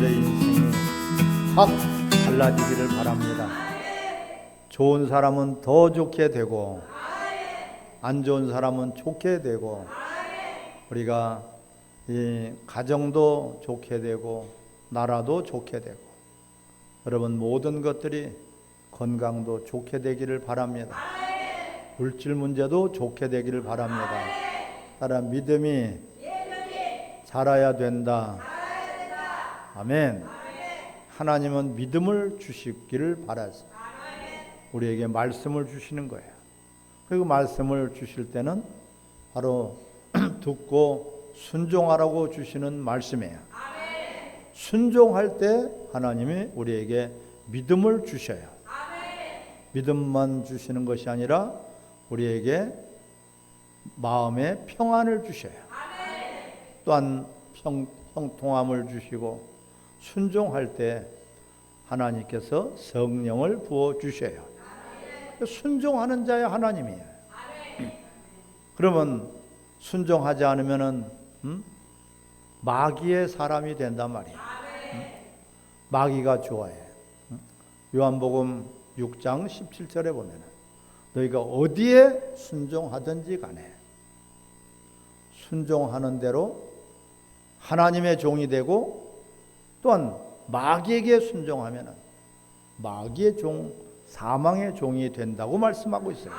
여러분들의 인생이 확 달라지기를 바랍니다. 좋은 사람은 더 좋게 되고 안 좋은 사람은 좋게 되고 우리가 이 가정도 좋게 되고 나라도 좋게 되고 여러분 모든 것들이 건강도 좋게 되기를 바랍니다. 물질 문제도 좋게 되기를 바랍니다. 따라 믿음이 자라야 된다. 아멘. 하나님은 믿음을 주시기를 바라서 우리에게 말씀을 주시는 거예요. 그리고 말씀을 주실 때는 바로 듣고 순종하라고 주시는 말씀이에요. 순종할 때 하나님이 우리에게 믿음을 주셔요. 믿음만 주시는 것이 아니라 우리에게 마음의 평안을 주셔요. 또한 형통함을 주시고 순종할 때 하나님께서 성령을 부어 주셔요. 순종하는 자의 하나님이에요. 그러면 순종하지 않으면은 마귀의 사람이 된단 말이에요. 마귀가 좋아해. 요한복음 6장 17절에 보면은 너희가 어디에 순종하든지 간에 순종하는 대로 하나님의 종이 되고 또한 마귀에게 순종하면은 마귀의 종, 사망의 종이 된다고 말씀하고 있어요.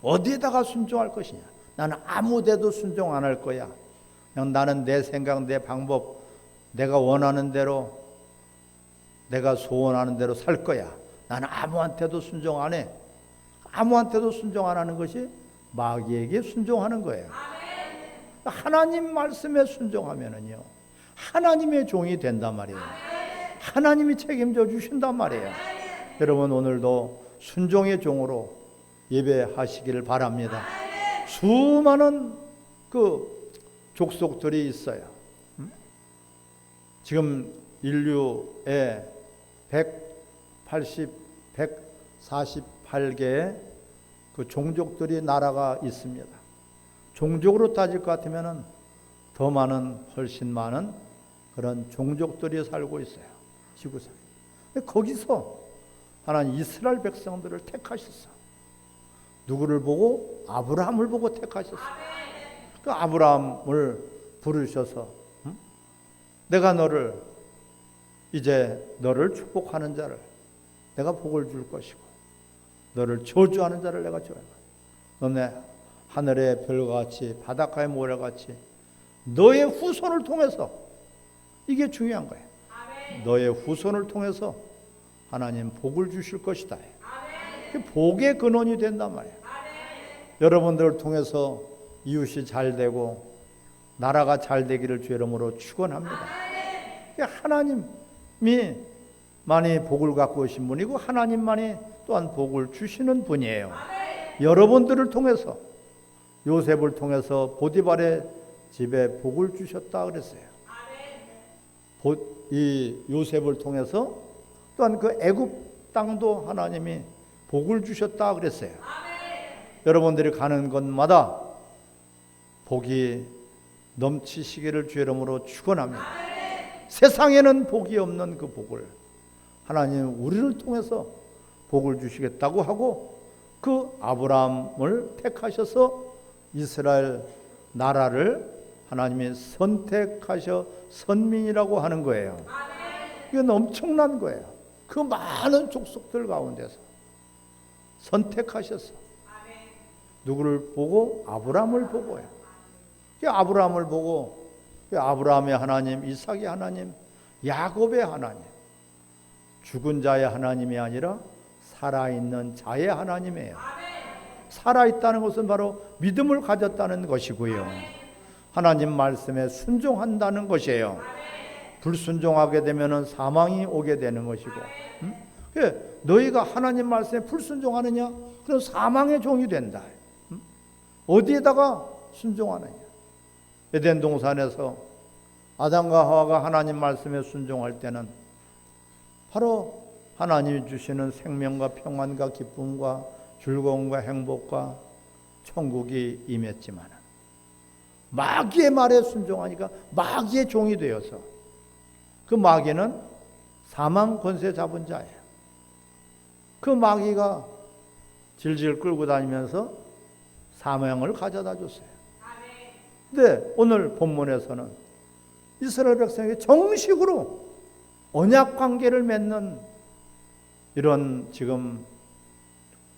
어디에다가 순종할 것이냐? 나는 아무 데도 순종 안 할 거야. 그냥 나는 내 생각, 내 방법, 내가 원하는 대로, 내가 소원하는 대로 살 거야. 나는 아무한테도 순종 안 해. 아무한테도 순종 안 하는 것이 마귀에게 순종하는 거예요. 하나님 말씀에 순종하면은요, 하나님의 종이 된단 말이에요. 하나님이 책임져 주신단 말이에요. 여러분 오늘도 순종의 종으로 예배하시기를 바랍니다. 수많은 그 족속들이 있어요. 지금 인류에 148개의 그 종족들이 나라가 있습니다. 종족으로 따질 것 같으면은 더 많은, 훨씬 많은 그런 종족들이 살고 있어요. 지구상에. 거기서 하나님 이스라엘 백성들을 택하셨어. 누구를 보고? 아브라함을 보고 택하셨어. 그 아브라함을 부르셔서 내가 너를 이제 너를 축복하는 자를 내가 복을 줄 것이고 너를 저주하는 자를 내가 저주할 거야. 너네 하늘의 별같이 바닷가의 모래같이 너의 후손을 통해서 이게 중요한 거예요. 너의 후손을 통해서 하나님 복을 주실 것이다. 복의 근원이 된단 말이에요. 여러분들을 통해서 이웃이 잘 되고 나라가 잘 되기를 주 이름으로 축원합니다. 하나님이 많이 복을 갖고 오신 분이고 하나님만이 또한 복을 주시는 분이에요. 여러분들을 통해서 요셉을 통해서 보디발의 집에 복을 주셨다 그랬어요. 이 요셉을 통해서 또한 그 애굽 땅도 하나님이 복을 주셨다 그랬어요. 여러분들이 가는 곳마다 복이 넘치시기를 주 이름으로 축원합니다. 세상에는 복이 없는 그 복을 하나님 우리를 통해서 복을 주시겠다고 하고 그 아브라함을 택하셔서 이스라엘 나라를 하나님이 선택하셔 선민이라고 하는 거예요. 이건 엄청난 거예요. 그 많은 족속들 가운데서 선택하셨어. 누구를 보고? 아브라함을 보고요. 아브라함을 보고 아브라함의 하나님, 이삭의 하나님, 야곱의 하나님, 죽은 자의 하나님이 아니라 살아있는 자의 하나님이에요. 살아있다는 것은 바로 믿음을 가졌다는 것이고요. 하나님 말씀에 순종한다는 것이에요. 불순종하게 되면 사망이 오게 되는 것이고 너희가 하나님 말씀에 불순종하느냐? 그럼 사망의 종이 된다. 어디에다가 순종하느냐? 에덴 동산에서 아담과 하와가 하나님 말씀에 순종할 때는 바로 하나님이 주시는 생명과 평안과 기쁨과 즐거움과 행복과 천국이 임했지만 마귀의 말에 순종하니까 마귀의 종이 되어서 그 그 마귀는 사망 권세 잡은 자예요. 그 마귀가 질질 끌고 다니면서 사명을 가져다 줬어요. 근데 오늘 본문에서는 이스라엘 백성이 정식으로 언약 관계를 맺는 이런 지금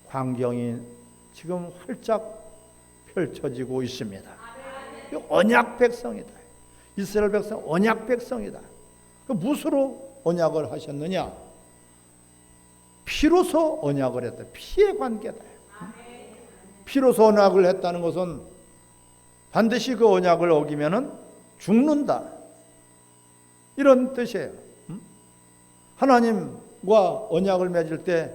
광경이 지금 활짝 펼쳐지고 있습니다. 언약 백성이다. 이스라엘 백성 언약 백성이다. 무엇으로 언약을 하셨느냐? 피로서 언약을 했다. 피의 관계다. 피로서 언약을 했다는 것은 반드시 그 언약을 어기면은 죽는다. 이런 뜻이에요. 하나님과 언약을 맺을 때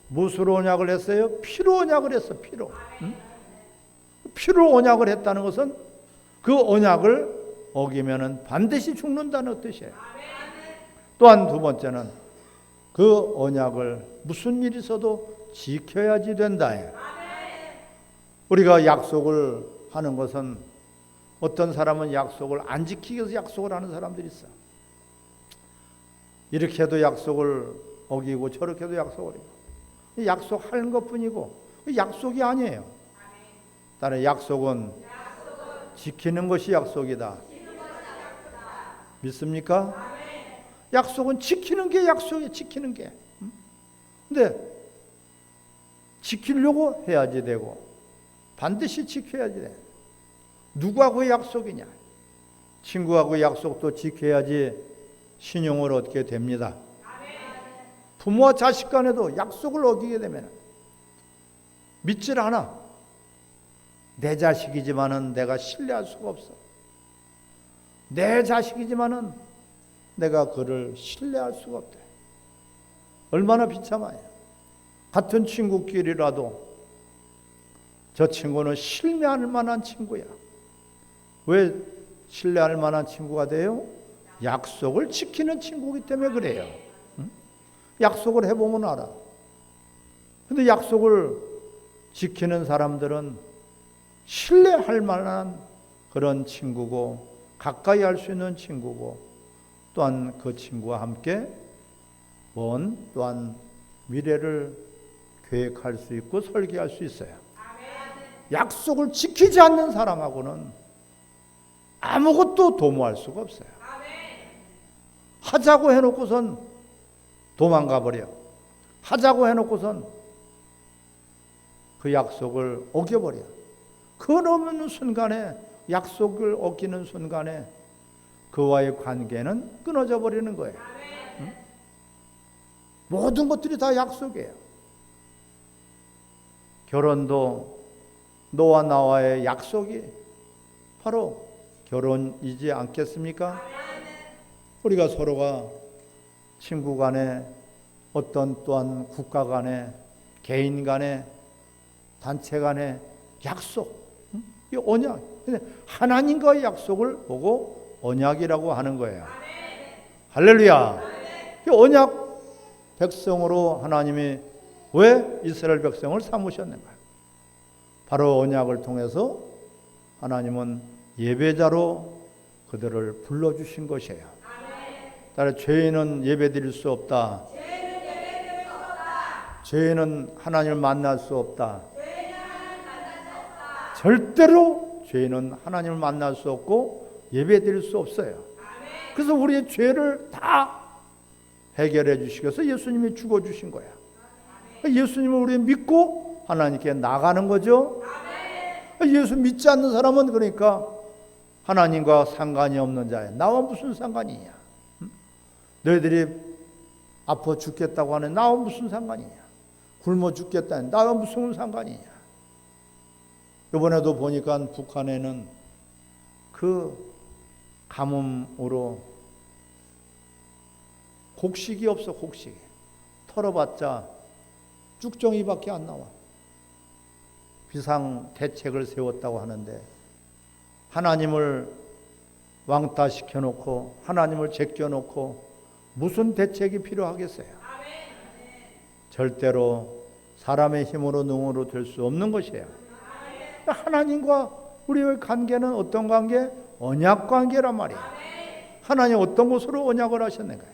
무엇으로 언약을 했어요? 피로 언약을 했어. 피로. 피로 언약을 했다는 것은 그 언약을 어기면은 반드시 죽는다는 뜻이에요. 또한 두 번째는 그 언약을 무슨 일이 있어도 지켜야지 된다. 우리가 약속을 하는 것은 어떤 사람은 약속을 안 지키기 위해서 약속을 하는 사람들이 있어. 이렇게 해도 약속을 어기고 저렇게 해도 약속을 어기고 약속하는 것뿐이고 약속이 아니에요. 따라 약속은 지키는 것이 약속이다. 믿습니까? 약속은 지키는 게 약속이에요. 지키는 게. 근데 지키려고 해야지 되고 반드시 지켜야지 돼. 누구하고 약속이냐? 친구하고 약속도 지켜야지 신용을 얻게 됩니다. 부모와 자식 간에도 약속을 어기게 되면 믿질 않아. 내 자식이지만은 내가 신뢰할 수가 없어. 내 자식이지만은 내가 그를 신뢰할 수가 없대. 얼마나 비참해요. 같은 친구끼리라도 저 친구는 신뢰할 만한 친구야. 왜 신뢰할 만한 친구가 돼요? 약속을 지키는 친구이기 때문에 그래요. 약속을 해보면 알아. 근데 약속을 지키는 사람들은 신뢰할 만한 그런 친구고 가까이 할 수 있는 친구고 또한 그 친구와 함께 또한 미래를 계획할 수 있고 설계할 수 있어요. 약속을 지키지 않는 사람하고는 아무것도 도모할 수가 없어요. 하자고 해놓고선 도망가 버려. 하자고 해놓고선 그 약속을 어겨버려. 그 넘는 순간에 약속을 어기는 순간에 그와의 관계는 끊어져 버리는 거예요. 응? 모든 것들이 다 약속이에요. 결혼도 너와 나와의 약속이 바로 결혼이지 않겠습니까? 우리가 서로가 친구 간에 어떤 또한 국가 간에 개인 간에 단체 간에 약속, 이 언약. 근데 하나님과의 약속을 보고 언약이라고 하는 거예요. 할렐루야. 이 언약 백성으로 하나님이 왜 이스라엘 백성을 삼으셨는가? 바로 언약을 통해서 하나님은 예배자로 그들을 불러주신 것이에요. 따라 죄인은 예배드릴 수 없다. 죄인은 하나님을 만날 수 없다. 절대로 죄인은 하나님을 만날 수 없고 예배드릴 수 없어요. 그래서 우리의 죄를 다 해결해 주시기 위해서 예수님이 죽어주신 거야. 예수님을 우리 믿고 하나님께 나가는 거죠. 예수 믿지 않는 사람은 그러니까 하나님과 상관이 없는 자야. 나와 무슨 상관이냐? 너희들이 아파 죽겠다고 하는 나와 무슨 상관이냐? 굶어 죽겠다 나와 무슨 상관이냐? 이번에도 보니까 북한에는 그 가뭄으로 곡식이 없어. 곡식이 털어봤자 쭉정이밖에 안 나와. 비상 대책을 세웠다고 하는데 하나님을 왕따시켜 놓고 하나님을 제껴 놓고 무슨 대책이 필요하겠어요? 절대로 사람의 힘으로 능으로 될 수 없는 것이에요. 하나님과 우리의 관계는 어떤 관계? 언약 관계란 말이에요. 하나님 어떤 것으로 언약을 하셨는가요?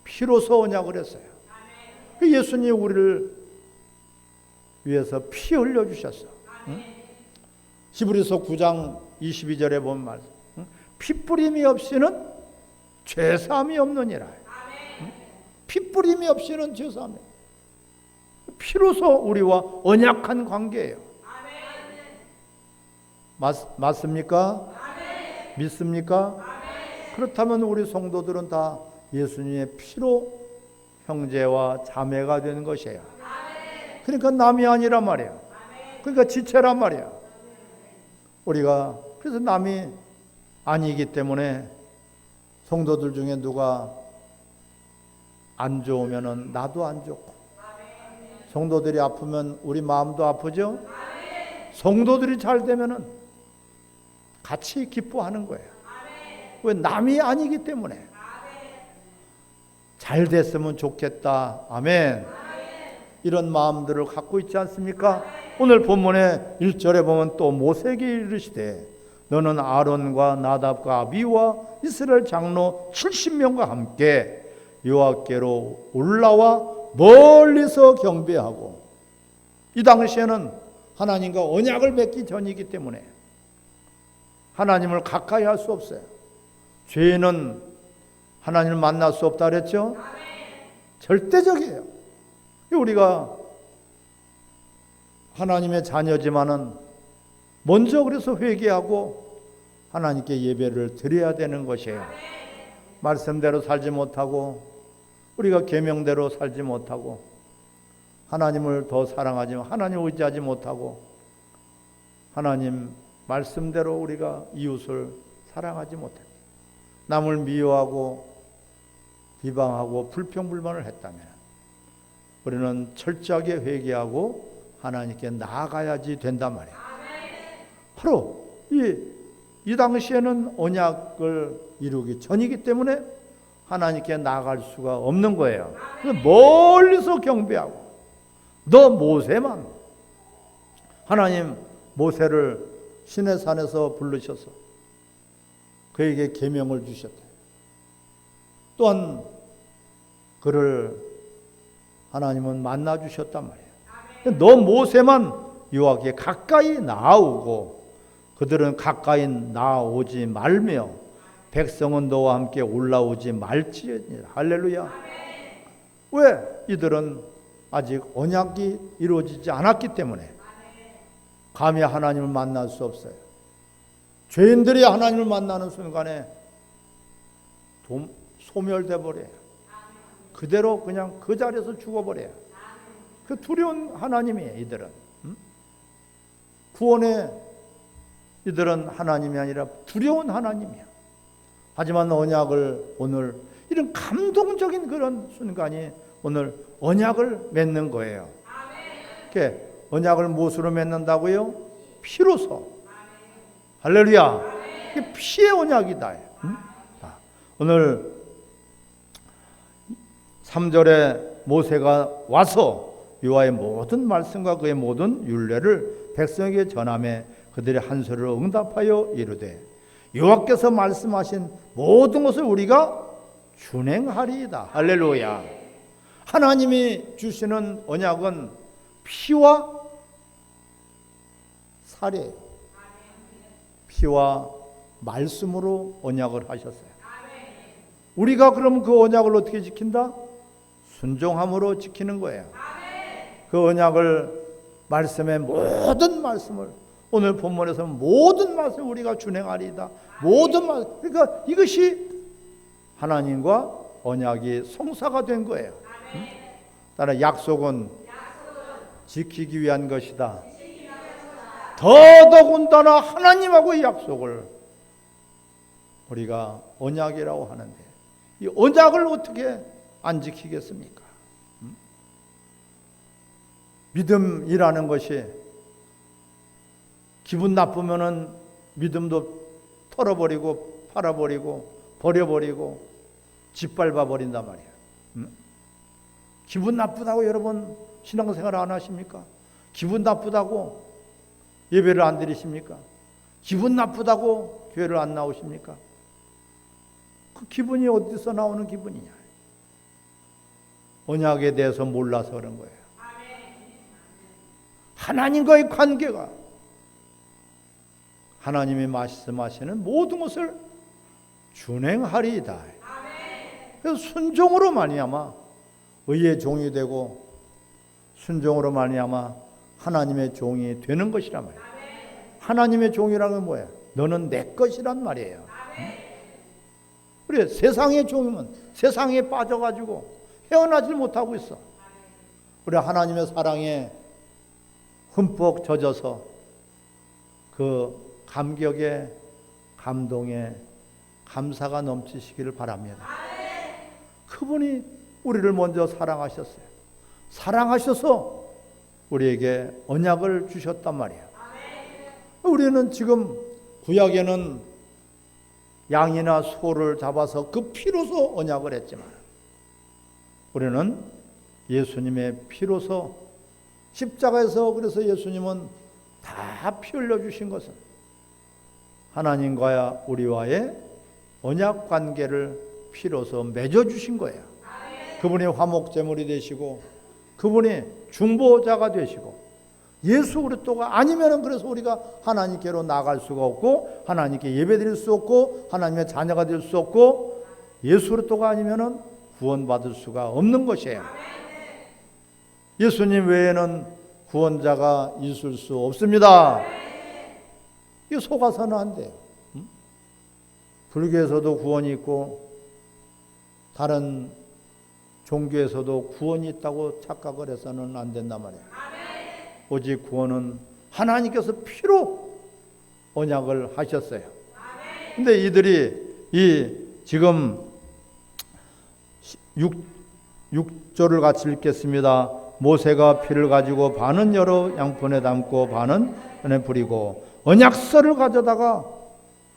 피로서 언약을 했어요. 그 예수님이 우리를 위해서 피 흘려주셨어. 응? 히브리서 9장 22절에 보면 말씀, 응? 피뿌림이 없이는 죄사함이 없느니라. 응? 피뿌림이 없이는 죄사함이 없느니라. 피로서 우리와 언약한 관계예요. 맞습니까? 믿습니까? 그렇다면 우리 성도들은 다 예수님의 피로 형제와 자매가 되는 것이에요. 그러니까 남이 아니란 말이에요. 그러니까 지체란 말이에요. 우리가 그래서 남이 아니기 때문에 성도들 중에 누가 안 좋으면은 나도 안 좋고, 성도들이 아프면 우리 마음도 아프죠. 성도들이 잘 되면은 같이 기뻐하는 거예요. 왜? 남이 아니기 때문에. 잘 됐으면 좋겠다. 아멘. 이런 마음들을 갖고 있지 않습니까? 오늘 본문의 1절에 보면 또 모세에게 이르시되 너는 아론과 나답과 아비와 이스라엘 장로 70명과 함께 여호와께로 올라와 멀리서 경배하고. 이 당시에는 하나님과 언약을 맺기 전이기 때문에 하나님을 가까이 할 수 없어요. 죄인은 하나님을 만날 수 없다 그랬죠? 절대적이에요. 우리가 하나님의 자녀지만은 먼저 그래서 회개하고 하나님께 예배를 드려야 되는 것이에요. 말씀대로 살지 못하고 우리가 계명대로 살지 못하고 하나님을 더 사랑하지만 하나님을 의지하지 못하고 하나님 말씀대로 우리가 이웃을 사랑하지 못해 남을 미워하고 비방하고 불평불만을 했다면 우리는 철저하게 회개하고 하나님께 나아가야지 된단 말이에요. 바로 이 당시에는 언약을 이루기 전이기 때문에 하나님께 나아갈 수가 없는 거예요. 그래서 멀리서 경배하고 너 모세만, 하나님 모세를 시내산에서 부르셔서 그에게 계명을 주셨다. 또한 그를 하나님은 만나 주셨단 말이에요. 너 모세만 여호와께 가까이 나아오고 그들은 가까이 나아오지 말며 백성은 너와 함께 올라오지 말지니라. 할렐루야. 왜? 이들은 아직 언약이 이루어지지 않았기 때문에 감히 하나님을 만날 수 없어요. 죄인들이 하나님을 만나는 순간에 소멸돼 버려요. 그대로 그냥 그 자리에서 죽어버려요. 그 두려운 하나님이에요. 이들은 구원의 이들은 하나님이 아니라 두려운 하나님이야. 하지만 언약을 오늘 이런 감동적인 그런 순간이 오늘 언약을 맺는 거예요. 이렇게 언약을 무엇으로 맺는다고요? 피로서. 할렐루야. 이게 피의 언약이다. 오늘 3절에 모세가 와서 여호와의 모든 말씀과 그의 모든 율례를 백성에게 전하며 그들의 한 소리를 응답하여 이르되 여호와께서 말씀하신 모든 것을 우리가 준행하리이다. 할렐루야. 하나님이 주시는 언약은 피와 살이에요. 피와 말씀으로 언약을 하셨어요. 우리가 그럼 그 언약을 어떻게 지킨다? 순종함으로 지키는 거예요. 그 언약을 말씀의 모든 말씀을 오늘 본문에서 모든 말씀을 우리가 준행하리이다. 모든 말씀. 그러니까 이것이 하나님과 언약이 성사가 된 거예요. 따라 약속은 지키기 위한 것이다. 더더군다나 하나님하고의 약속을 우리가 언약이라고 하는데 이 언약을 어떻게 안 지키겠습니까? 믿음이라는 것이 기분 나쁘면은 믿음도 털어버리고 팔아버리고 버려버리고 짓밟아 버린단 말이에요. 기분 나쁘다고 여러분 신앙생활 안 하십니까? 기분 나쁘다고 예배를 안 드리십니까? 기분 나쁘다고 교회를 안 나오십니까? 그 기분이 어디서 나오는 기분이냐? 언약에 대해서 몰라서 그런 거예요. 하나님과의 관계가, 하나님이 말씀하시는 모든 것을 준행하리이다. 그래서 순종으로 말미암아 의의 종이 되고 순종으로 말미암아 하나님의 종이 되는 것이란 말이에요. 하나님의 종이라는 건 뭐예요? 너는 내 것이란 말이에요. 그래, 세상의 종이면 세상에 빠져가지고 헤어나질 못하고 있어. 그래, 하나님의 사랑에 흠뻑 젖어서 그 감격에, 감동에, 감사가 넘치시기를 바랍니다. 그분이 우리를 먼저 사랑하셨어요. 사랑하셔서 우리에게 언약을 주셨단 말이에요. 우리는 지금 구약에는 양이나 소를 잡아서 그 피로서 언약을 했지만 우리는 예수님의 피로서 십자가에서, 그래서 예수님은 다 피 흘려 주신 것은 하나님과 우리와의 언약 관계를 피로서 맺어 주신 거예요. 그분이 화목제물이 되시고 그분이 중보자가 되시고 예수 그리스도가 아니면은 그래서 우리가 하나님께로 나갈 수가 없고 하나님께 예배드릴 수 없고 하나님의 자녀가 될 수 없고 예수 그리스도가 아니면은 구원받을 수가 없는 것이에요. 예수님 외에는 구원자가 있을 수 없습니다. 이거 속아서는 안 돼요. 불교에서도 구원이 있고 다른 종교에서도 구원이 있다고 착각을 해서는 안 된단 말이에요. 오직 구원은 하나님께서 피로 언약을 하셨어요. 근데 이들이 이 지금 6절을 같이 읽겠습니다. 모세가 피를 가지고 반은 여러 양푼에 담고 반은 손에 뿌리고 언약서를 가져다가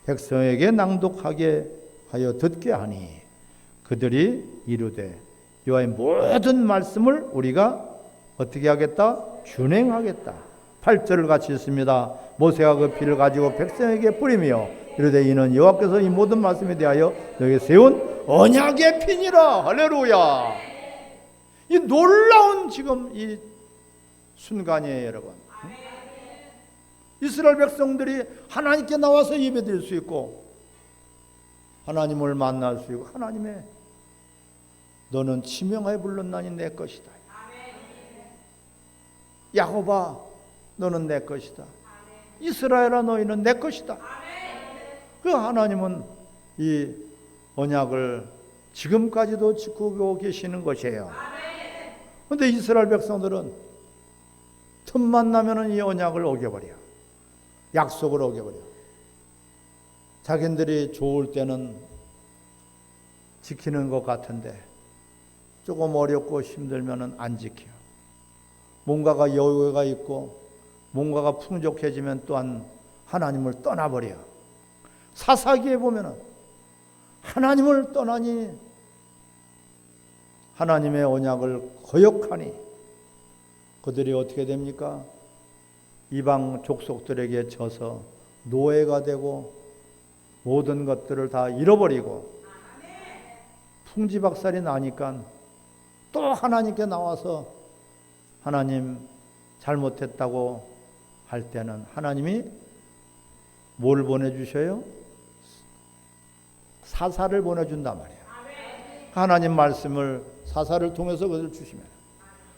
백성에게 낭독하게 하여 듣게 하니 그들이 이르되 여호와의 모든 말씀을 우리가 어떻게 하겠다? 준행하겠다. 8절을 같이 읽습니다. 모세가 그 피를 가지고 백성에게 뿌리며 이르되 이는 여호와께서 이 모든 말씀에 대하여 너에게 세운 언약의 피니라. 할렐루야. 이 놀라운 지금 이 순간이에요, 여러분. 이스라엘 백성들이 하나님께 나와서 예배드릴 수 있고 하나님을 만날 수 있고 하나님의 너는 지명하여 불렀나니 내 것이다. 야곱아 너는 내 것이다. 이스라엘아 너희는 내 것이다. 그 하나님은 이 언약을 지금까지도 지키고 계시는 것이에요. 그런데 이스라엘 백성들은 틈만 나면은 이 언약을 어겨버려. 약속을 어겨버려. 자기들이 좋을 때는 지키는 것 같은데 조금 어렵고 힘들면은 안 지켜. 뭔가가 여유가 있고 뭔가가 풍족해지면 또한 하나님을 떠나버려. 사사기에 보면은 하나님을 떠나니 하나님의 언약을 거역하니 그들이 어떻게 됩니까? 이방 족속들에게 져서 노예가 되고 모든 것들을 다 잃어버리고 풍지박살이 나니까 또 하나님께 나와서 하나님 잘못했다고 할 때는 하나님이 뭘 보내주셔요? 사사를 보내준단 말이에요. 하나님 말씀을 사사를 통해서 그들을 주시면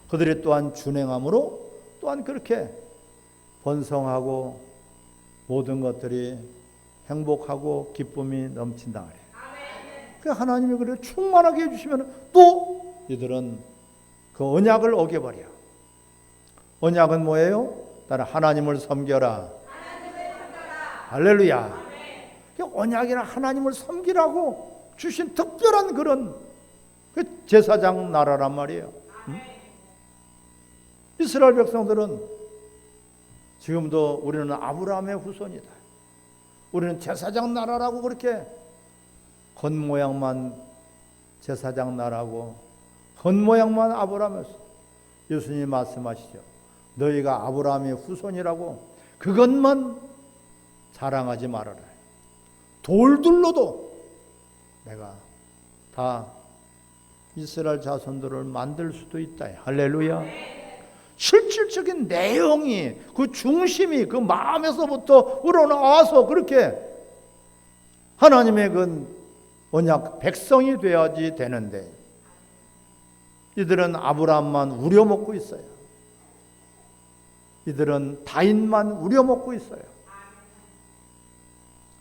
그들이 또한 준행함으로 또한 그렇게 번성하고 모든 것들이 행복하고 기쁨이 넘친다 말이에요. 그 하나님이 그를 충만하게 해주시면 또 이들은 그 언약을 어겨버려. 언약은 뭐예요? 따라 하나님을 섬겨라. 할렐루야. 언약이라 하나님을 섬기라고 주신 특별한 그런 그 제사장 나라란 말이에요. 이스라엘 백성들은 지금도 우리는 아브라함의 후손이다. 우리는 제사장 나라라고 그렇게 겉모양만 제사장 나라고 겉모양만 아브라함이었어. 예수님이 말씀하시죠. 너희가 아브라함의 후손이라고 그것만 자랑하지 말아라. 돌들로도 내가 다 이스라엘 자손들을 만들 수도 있다. 할렐루야. 실질적인 내용이, 그 중심이 그 마음에서부터 우러나와서 그렇게 하나님의 그 언약 백성이 되어야지 되는데, 이들은 아브라함만 우려먹고 있어요. 이들은 다윗만 우려먹고 있어요.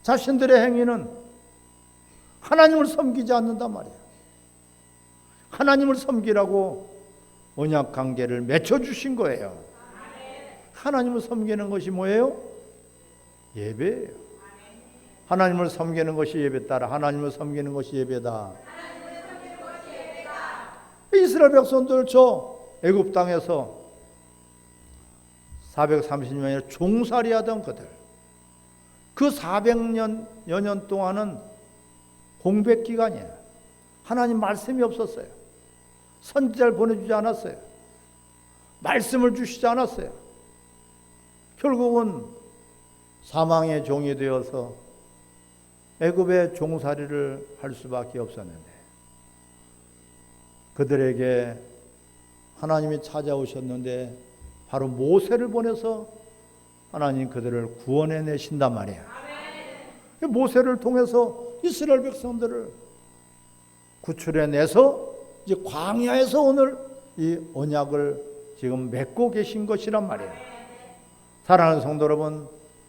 자신들의 행위는 하나님을 섬기지 않는단 말이에요. 하나님을 섬기라고 언약 관계를 맺어주신 거예요. 하나님을 섬기는 것이 뭐예요? 예배예요. 하나님을 섬기는 것이 예배따라. 하나님을 섬기는 것이 예배다. 이스라엘 백성들 저 애굽 땅에서 430년에 종살이 하던 그들, 그 400여년 년 동안은 공백 기간이에요. 하나님 말씀이 없었어요. 선지자를 보내주지 않았어요. 말씀을 주시지 않았어요. 결국은 사망의 종이 되어서 애굽의 종살이를 할 수밖에 없었는데, 그들에게 하나님이 찾아오셨는데 바로 모세를 보내서 하나님 그들을 구원해 내신단 말이에요. 모세를 통해서 이스라엘 백성들을 구출해 내서 이제 광야에서 오늘 이 언약을 지금 맺고 계신 것이란 말이에요. 사랑하는 성도 여러분,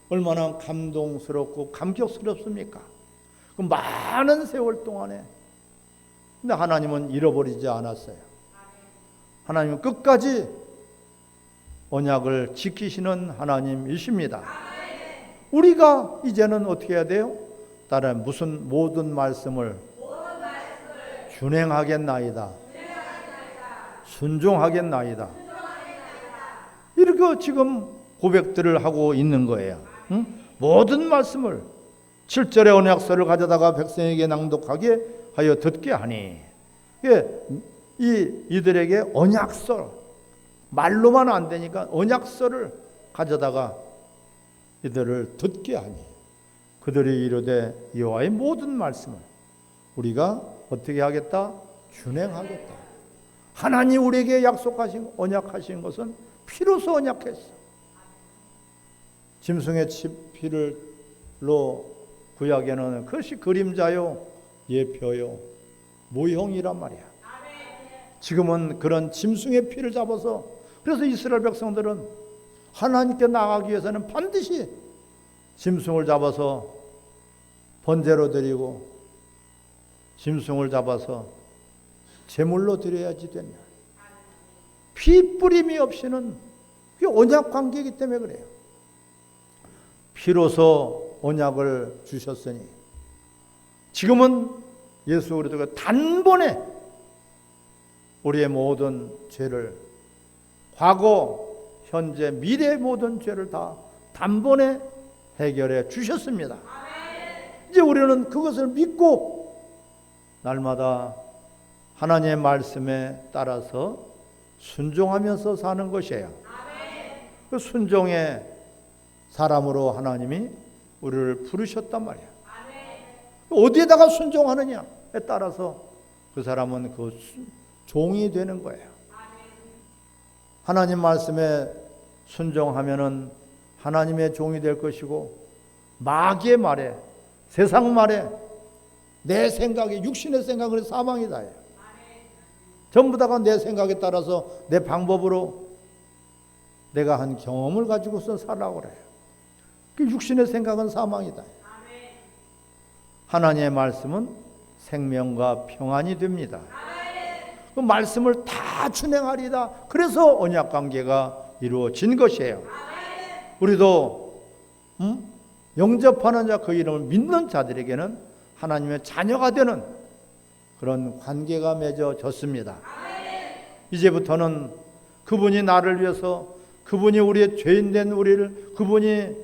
얼마나 감동스럽고 감격스럽습니까? 그 많은 세월 동안에. 근데 하나님은 잃어버리지 않았어요. 하나님은 끝까지 언약을 지키시는 하나님이십니다. 우리가 이제는 어떻게 해야 돼요? 따라 무슨 모든 말씀을 준행하겠나이다. 순종하겠나이다. 이렇게 지금 고백들을 하고 있는 거예요. 응? 모든 말씀을 7절의 언약서를 가져다가 백성에게 낭독하게 하여 듣게 하니, 이들에게 언약서, 말로만 안 되니까 언약서를 가져다가 이들을 듣게 하니, 그들이 이르되 여호와의 모든 말씀을 우리가 어떻게 하겠다? 준행하겠다. 하나님 우리에게 약속하신, 언약하신 것은 피로서 언약했어. 짐승의 피를로 구약에는 그것이 그림자요, 예표요, 모형이란 말이야. 지금은 그런 짐승의 피를 잡아서, 그래서 이스라엘 백성들은 하나님께 나가기 위해서는 반드시 짐승을 잡아서 번제로 드리고 짐승을 잡아서 제물로 드려야지 된다. 피 뿌림이 없이는, 그게 언약 관계이기 때문에 그래요. 피로서 언약을 주셨으니 지금은 예수 그리스도가 단번에 우리의 모든 죄를, 과거, 현재, 미래의 모든 죄를 다 단번에 해결해 주셨습니다. 이제 우리는 그것을 믿고 날마다 하나님의 말씀에 따라서 순종하면서 사는 것이에요. 그 순종의 사람으로 하나님이 우리를 부르셨단 말이에요. 어디에다가 순종하느냐에 따라서 그 사람은 그 종이 되는 거예요. 하나님 말씀에 순종하면은 하나님의 종이 될 것이고, 마귀의 말에, 세상 말에, 내 생각에, 육신의 생각은 사망이다. 전부 다가 내 생각에 따라서 내 방법으로 내가 한 경험을 가지고서 살라고 그래요. 그 육신의 생각은 사망이다. 하나님의 말씀은 생명과 평안이 됩니다. 그 말씀을 다 준행하리다. 그래서 언약 관계가 이루어진 것이에요. 우리도 영접하는 자, 그 이름을 믿는 자들에게는 하나님의 자녀가 되는 그런 관계가 맺어졌습니다. 이제부터는 그분이 나를 위해서, 그분이 우리의 죄인된 우리를, 그분이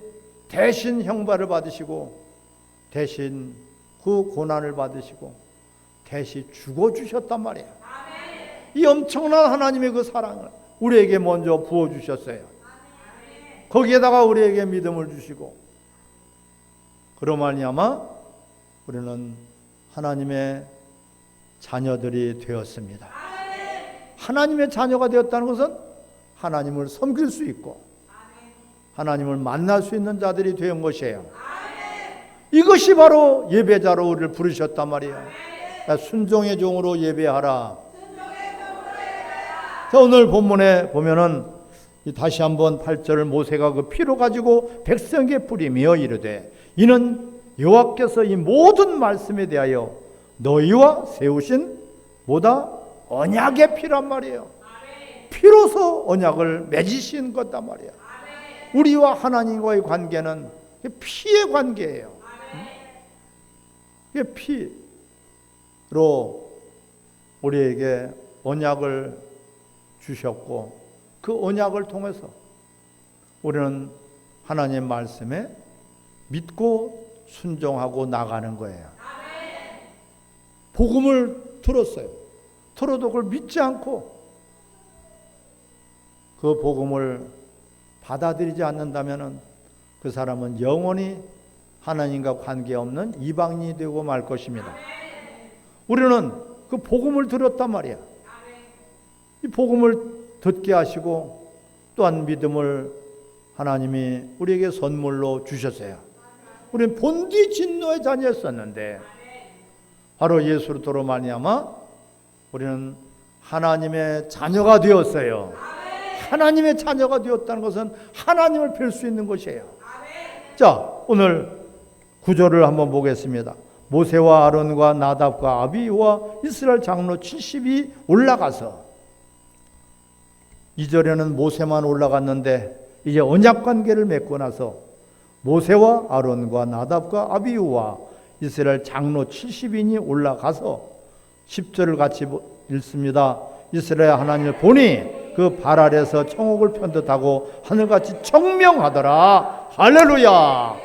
대신 형벌을 받으시고 대신 그 고난을 받으시고 대신 죽어주셨단 말이에요. 이 엄청난 하나님의 그 사랑을 우리에게 먼저 부어주셨어요. 거기에다가 우리에게 믿음을 주시고, 그로 말미암아 우리는 하나님의 자녀들이 되었습니다. 하나님의 자녀가 되었다는 것은 하나님을 섬길 수 있고 하나님을 만날 수 있는 자들이 된 것이에요. 이것이 바로 예배자로 우리를 부르셨단 말이에요. 순종의 종으로 예배하라. 자, 오늘 본문에 보면은 다시 한번 8절을 모세가 그 피로 가지고 백성에게 뿌리며 이르되 이는 여호와께서 이 모든 말씀에 대하여 너희와 세우신 뭐다? 언약의 피란 말이에요. 피로서 언약을 맺으신 것단 말이에요. 우리와 하나님과의 관계는 피의 관계예요. 피로 우리에게 언약을 주셨고 그 언약을 통해서 우리는 하나님의 말씀에 믿고 순종하고 나가는 거예요. 복음을 들었어요. 들어도 그걸 믿지 않고 그 복음을 받아들이지 않는다면 그 사람은 영원히 하나님과 관계없는 이방인이 되고 말 것입니다. 우리는 그 복음을 들었단 말이야. 이 복음을 듣게 하시고 또한 믿음을 하나님이 우리에게 선물로 주셨어요. 우리는 본디 진노의 자녀였었는데 바로 예수로 말미암아 우리는 하나님의 자녀가 되었어요. 하나님의 자녀가 되었다는 것은 하나님을 뵐 수 있는 것이에요. 자, 오늘 구절을 한번 보겠습니다. 모세와 아론과 나답과 아비후와 이스라엘 장로 70이 올라가서 2절에는 모세만 올라갔는데 이제 언약 관계를 맺고 나서 모세와 아론과 나답과 아비후와 이스라엘 장로 70인이 올라가서 10절을 같이 읽습니다. 이스라엘 하나님을 보니 그 발 아래서 청옥을 편듯하고 하늘같이 청명하더라. 할렐루야.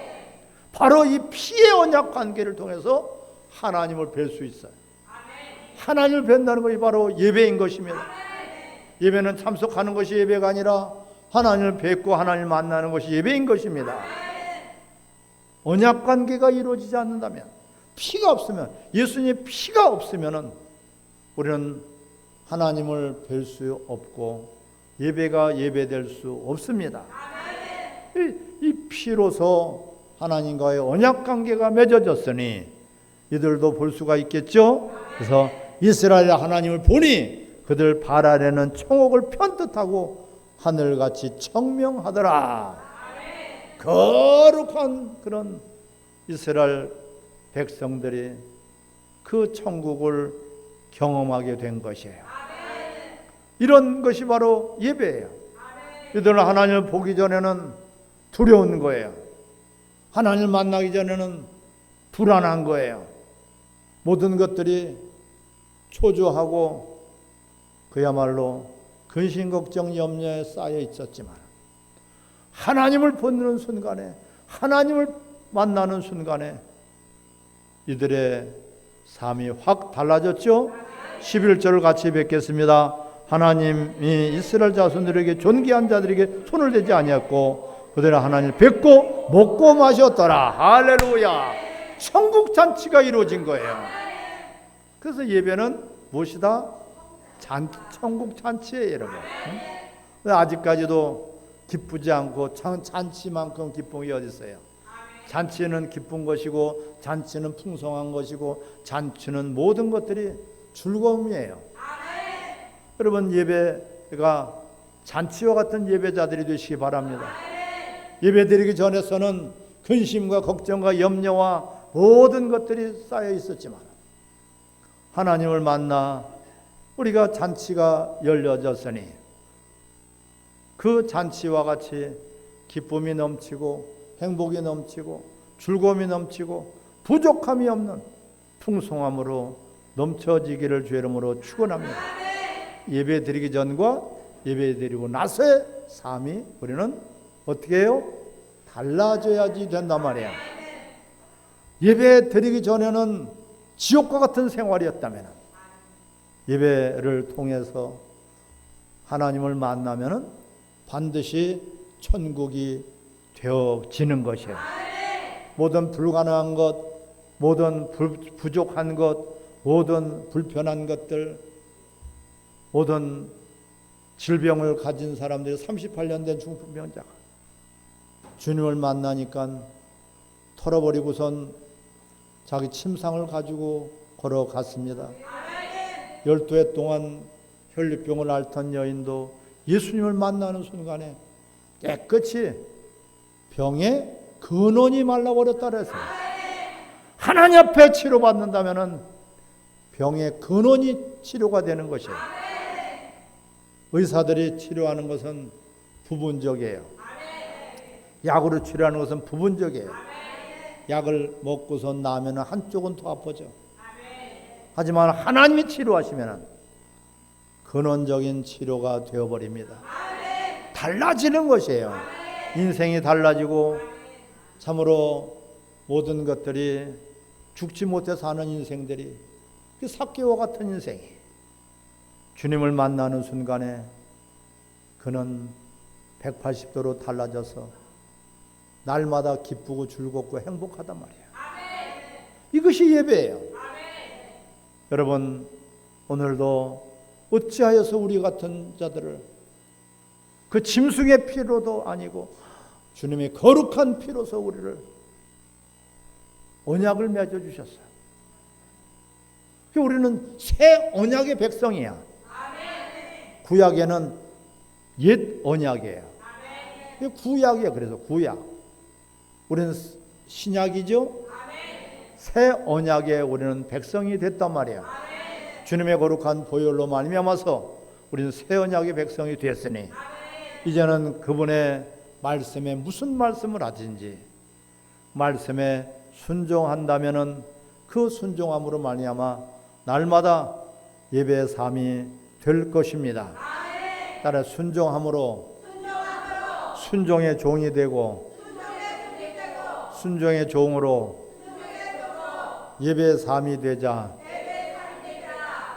바로 이 피의 언약 관계를 통해서 하나님을 뵐 수 있어요. 하나님을 뵌다는 것이 바로 예배인 것입니다. 예배는 참석하는 것이 예배가 아니라 하나님을 뵙고 하나님을 만나는 것이 예배인 것입니다. 언약 관계가 이루어지지 않는다면, 피가 없으면, 예수님의 피가 없으면 우리는 하나님을 뵐 수 없고 예배가 예배될 수 없습니다. 이 피로서 하나님과의 언약 관계가 맺어졌으니 이들도 볼 수가 있겠죠. 그래서 이스라엘 하나님을 보니 그들 발 아래는 청옥을 편뜻하고 하늘같이 청명하더라. 거룩한 그런 이스라엘 백성들이 그 천국을 경험하게 된 것이에요. 이런 것이 바로 예배예요. 이들은 하나님을 보기 전에는 두려운 거예요. 하나님을 만나기 전에는 불안한 거예요. 모든 것들이 초조하고 그야말로 근심 걱정 염려에 쌓여 있었지만 하나님을 보는 순간에, 하나님을 만나는 순간에 이들의 삶이 확 달라졌죠. 11절을 같이 뵙겠습니다. 하나님이 이스라엘 자손들에게 존귀한 자들에게 손을 대지 아니했고 그들은 하나님을 뵙고 먹고 마셨더라. 할렐루야. 천국 잔치가 이루어진 거예요. 그래서 예배는 무엇이다? 천국 잔치예요, 여러분. 아직까지도 기쁘지 않고 잔치만큼 기쁨이 어디 있어요? 잔치는 기쁜 것이고 잔치는 풍성한 것이고 잔치는 모든 것들이 즐거움이에요. 여러분, 예배가 잔치와 같은 예배자들이 되시기 바랍니다. 예배드리기 전에서는 근심과 걱정과 염려와 모든 것들이 쌓여 있었지만 하나님을 만나 우리가 잔치가 열려졌으니 그 잔치와 같이 기쁨이 넘치고 행복이 넘치고 즐거움이 넘치고 부족함이 없는 풍성함으로 넘쳐지기를 주의 이름으로 축원합니다. 예배 드리기 전과 예배 드리고 나서의 삶이 우리는 어떻게 해요? 달라져야지 된단 말이야. 예배 드리기 전에는 지옥과 같은 생활이었다면 예배를 통해서 하나님을 만나면 반드시 천국이 되어지는 것이에요. 모든 불가능한 것, 모든 부족한 것, 모든 불편한 것들, 모든 질병을 가진 사람들이 38년 된 중풍병자가 주님을 만나니까 털어버리고선 자기 침상을 가지고 걸어갔습니다. 12해 동안 혈류병을 앓던 여인도 예수님을 만나는 순간에 깨끗이 병의 근원이 말라버렸다 그랬어요. 하나님 앞에 치료받는다면 병의 근원이 치료가 되는 것이에요. 의사들이 치료하는 것은 부분적이에요. 약으로 치료하는 것은 부분적이에요. 약을 먹고서 나면 한쪽은 더 아프죠. 하지만 하나님이 치료하시면 근원적인 치료가 되어버립니다. 달라지는 것이에요. 인생이 달라지고 참으로 모든 것들이 죽지 못해 사는 인생들이 삭개와 같은 인생이 주님을 만나는 순간에 그는 180도로 달라져서 날마다 기쁘고 즐겁고 행복하단 말이에요. 이것이 예배예요. 여러분, 오늘도 어찌하여서 우리 같은 자들을 그 짐승의 피로도 아니고 주님의 거룩한 피로서 우리를 언약을 맺어 주셨어요. 우리는 새 언약의 백성이야. 구약에는 옛 언약이에요. 구약이에요. 그래서 구약. 우리는 신약이죠. 새 언약에 우리는 백성이 됐단 말이에요. 주님의 거룩한 보혈로 말미암아서 우리는 새 언약의 백성이 됐으니 이제는 그분의 말씀에 무슨 말씀을 하든지 말씀에 순종한다면은 그 순종함으로 말미암아 날마다 예배의 삶이 될 것입니다. 따라 순종함으로 순종의 종이 되고 순종의 종으로 예배의 삶이 되자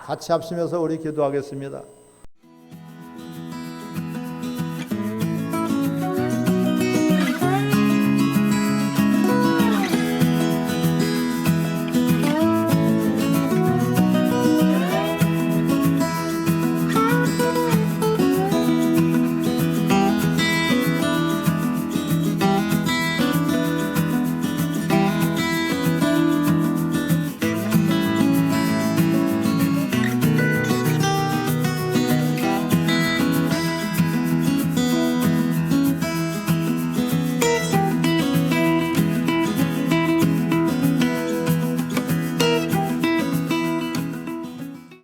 같이 합심해서 우리 기도하겠습니다.